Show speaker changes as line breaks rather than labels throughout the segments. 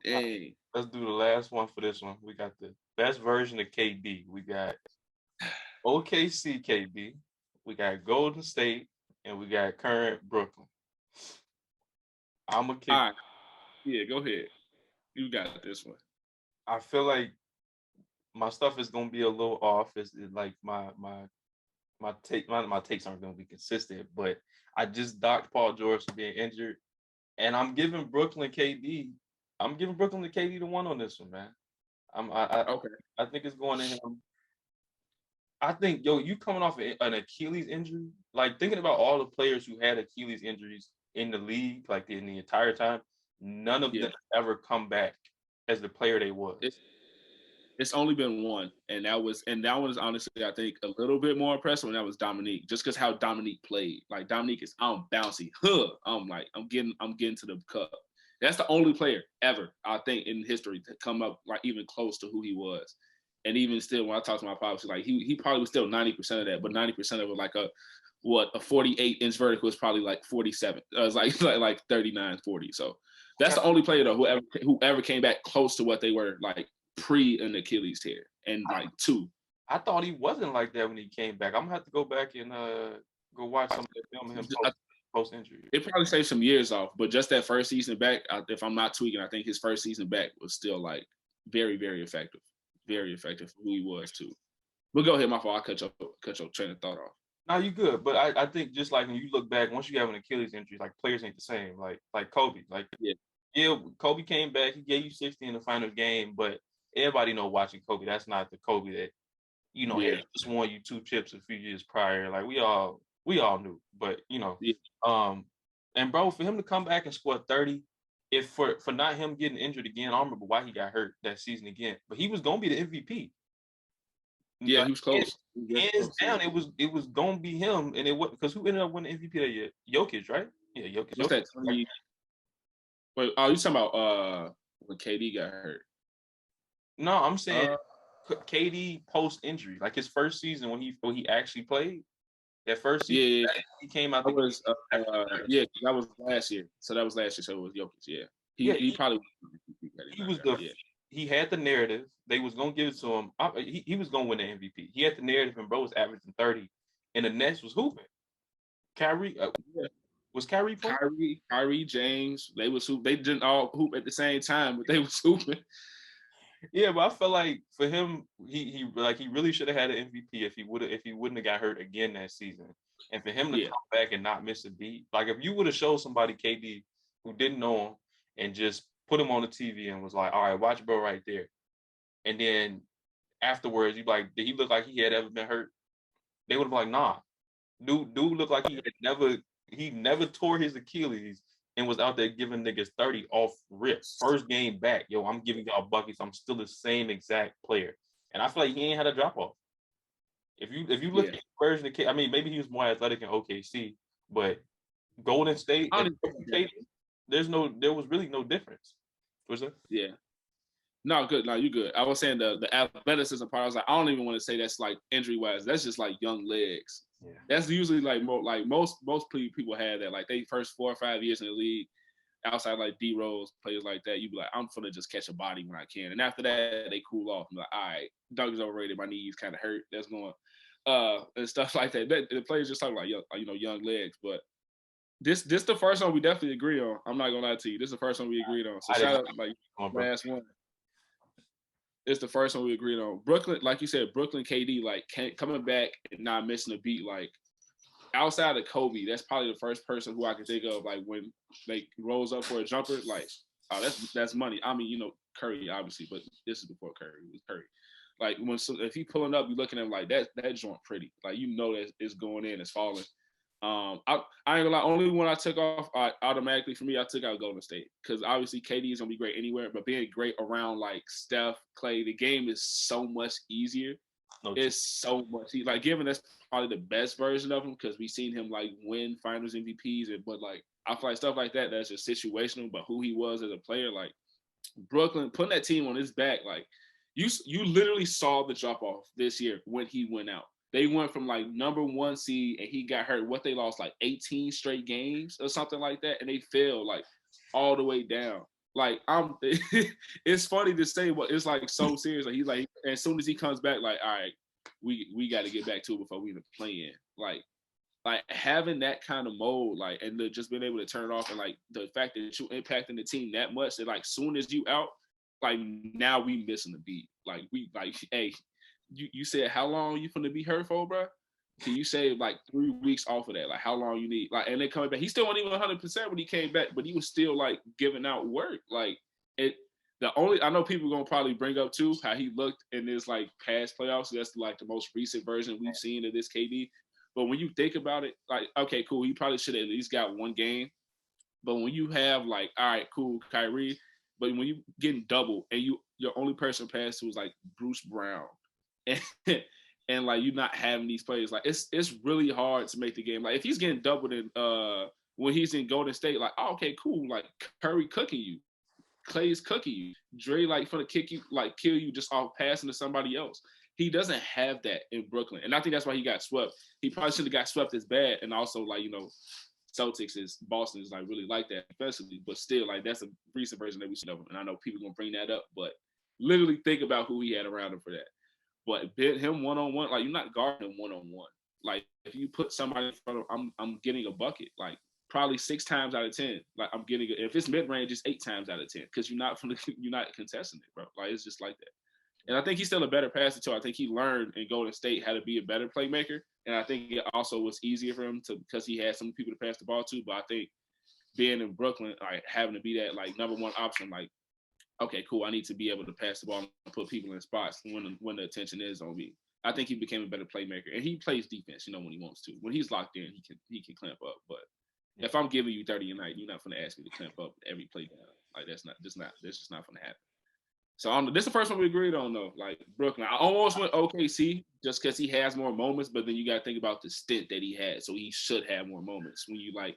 Hey,
Let's do the last one for this one. We got the best version of KD. We got OKC KD. We got Golden State, and we got current Brooklyn. I'm gonna kick.
all right, yeah, go ahead. You got this one.
I feel like my stuff is gonna be a little off. It's like my takes aren't gonna be consistent. But I just docked Paul George for being injured, and I'm giving Brooklyn KD. I'm giving Brooklyn the KD the one on this one, man.
Okay.
I think it's going to him. I think, yo, you coming off an Achilles injury, like thinking about all the players who had Achilles injuries in the league, like in the entire time, none of
Yeah.
them ever come back as the player they
It,
was.
it's only been one, and that was honestly, I think, a little bit more impressive when that was Dominique, just because how Dominique played. Like Dominique is bouncy, I'm getting to the cup. That's the only player ever, I think, in history to come up like even close to who he was. And even still, when I talk to my pops, like he probably was still 90% of that, but 90% of it like a 48-inch vertical is probably like 47. It was like 39, 40. So that's the only player though whoever came back close to what they were like pre an Achilles tear and like two.
I thought he wasn't like that when he came back. I'm gonna have to go back and go watch some of the film of him post injury.
It probably saved some years off, but just that first season back, if I'm not tweaking, I think his first season back was still like very, very effective for who he was too. But go ahead, my fault. I cut your train of thought off.
No, you good, but I think just like when you look back, once you have an Achilles injury, like players ain't the same. Like Kobe, like
Yeah,
yeah, Kobe came back, he gave you 60 in the final game, but everybody know watching Kobe, that's not the Kobe that
yeah,
had just won you two chips a few years prior. Like we all knew, but
yeah.
um, and bro, for him to come back and score 30, if for not him getting injured again, I don't remember why he got hurt that season again, but he was gonna be the MVP.
Yeah,
Like,
he was close. He was very
hands
close. Yeah.
down, it was gonna be him, and it was because who ended up winning MVP that year? Jokic, right? Yeah, Jokic.
What's that? Wait, oh, you talking about when KD got hurt?
No, I'm saying
Uh,
KD post injury, like his first season when he actually played. That first season,
yeah, yeah,
he came out
that
the gate
was
after
yeah, that was last year. So that was last year. So it was Jokic. Yeah, he
yeah,
he probably
he was the
yeah,
he had the narrative. They was gonna give it to him. He was gonna win the MVP. He had the narrative, and bro was averaging 30, and the Nets was hooping. Kyrie
yeah.
was Kyrie playing?
Kyrie, James, they was hoop. They didn't all hoop at the same time, but they was hooping.
Yeah, but I felt like for him, he really should have had an MVP if he wouldn't have got hurt again that season. And for him to
Yeah,
come back and not miss a beat, like if you would have showed somebody KD who didn't know him and just put him on the TV and was like, all right, watch bro right there. And then afterwards, you like, did he look like he had ever been hurt? They would have been like, nah. Dude looked like he never tore his Achilles and was out there giving niggas 30 off rip. First game back, yo, I'm giving y'all buckets. I'm still the same exact player. And I feel like he ain't had a drop off. If you look
yeah.
at the version of I mean, maybe he was more athletic in OKC, but Golden State
I
and
don't even think
KD, there was really no difference. Was there?
yeah. No, good. No, you good. I was saying the athleticism part. I was like, I don't even want to say that's like injury wise. That's just like young legs.
Yeah.
That's usually like most people have that. Like they first 4 or 5 years in the league, outside like D Rose, players like that, you be like, I'm gonna just catch a body when I can. And after that, they cool off. I'm like, all right, Doug is overrated. My knees kind of hurt. That's going, and stuff like that. The players just talk about young legs. But this the first one we definitely agree on. I'm not gonna lie to you. This is the first one we agreed on. So
I did
shout
not.
out like
Come on, bro.
last one. It's the first one we agreed on. Brooklyn, like you said, Brooklyn KD, like coming back and not missing a beat. Like outside of Kobe, that's probably the first person who I can think of. Like when they rolls up for a jumper, like oh, that's money. I mean, Curry obviously, but this is before Curry. It was Curry. Like if he pulling up, you looking at him like that joint pretty. Like that it's going in, it's falling. I ain't gonna lie. Only one I took off automatically for me, I took out Golden State because obviously KD is gonna be great anywhere, but being great around like Steph, Clay, the game is so much easier.
No,
It's so much like given that's probably the best version of him because we've seen him like win Finals MVPs, but like I feel like stuff like that's just situational. But who he was as a player, like Brooklyn putting that team on his back, like you literally saw the drop off this year when he went out. They went from like number one seed and he got hurt. What they lost like 18 straight games or something like that, and they fell like all the way down. like I'm. It's funny to say, but it's like so serious. Like he's like, as soon as he comes back, like, all right, we got to get back to it before we even play in. Like having that kind of mode, like, and just being able to turn it off, and like the fact that you impacting the team that much that like soon as you out, like now we missing the beat. Like we like, hey, you said how long you finna be hurt for, bro? Can you save like 3 weeks off of that? Like how long you need? Like, and then coming back, he still wasn't even 100% when he came back, but he was still like giving out work. Like it. The only I know people are gonna probably bring up too how he looked in this like past playoffs. That's like the most recent version we've seen of this KD. But when you think about it, like, okay, cool, he probably should have at least got one game. But when you have like, all right, cool, Kyrie, but when you getting double and your only person passed to was like Bruce Brown, and and like you not having these players, like it's really hard to make the game. Like if he's getting doubled in when he's in Golden State, like, oh, okay, cool, like Curry cooking you, Clay's cooking you, Dre like for the kick you, like kill you just off passing to somebody else. He doesn't have that in Brooklyn, and I think that's why he got swept. He probably shouldn't have got swept as bad, and also like Celtics is Boston is like really like that defensively, but still like that's a recent version that we see of him. And I know people gonna bring that up, but literally think about who he had around him for that. But bit him one on one, like you're not guarding him one on one. Like if you put somebody in front of, I'm getting a bucket. Like probably 6 times out of 10. Like I'm getting if it's mid range, it's 8 times out of 10 because you're not contesting it, bro. Like it's just like that. And I think he's still a better passer too. I think he learned in Golden State how to be a better playmaker. And I think it also was easier for him because he had some people to pass the ball to. But I think being in Brooklyn, like having to be that like number one option, like, okay, cool, I need to be able to pass the ball and put people in spots when the attention is on me. I think he became a better playmaker. And he plays defense, when he wants to. When he's locked in, he can clamp up. But if I'm giving you 30 a night, you're not gonna ask me to clamp up every play down. Like that's just not gonna happen. So this is the first one we agreed on though. Like Brooklyn, I almost went OKC just because he has more moments, but then you got to think about the stint that he had. So he should have more moments when you like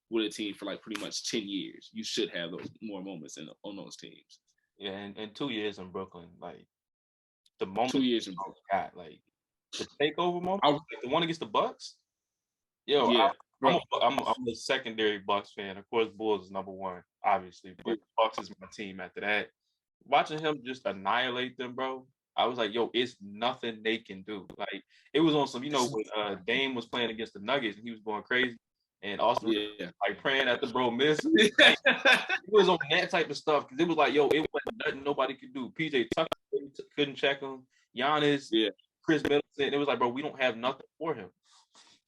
with a team for like pretty much 10 years. You should have those more moments on those teams.
Yeah, and 2 years in Brooklyn, like the moment
2 years in Brooklyn,
got like the takeover moment, like the one against the Bucks. Yo,
yeah,
I'm a secondary Bucks fan. Of course, Bulls is number one, obviously, but Bucks is my team after that. Watching him just annihilate them, bro, I was like, yo, it's nothing they can do. Like, it was on some, when Dame was playing against the Nuggets and he was going crazy, and Austin like praying at the bro missed. Like, it was on that type of stuff because it was like, yo, it wasn't nothing nobody could do. PJ Tucker couldn't check him. Giannis, Chris Middleton. It was like, bro, we don't have nothing for him.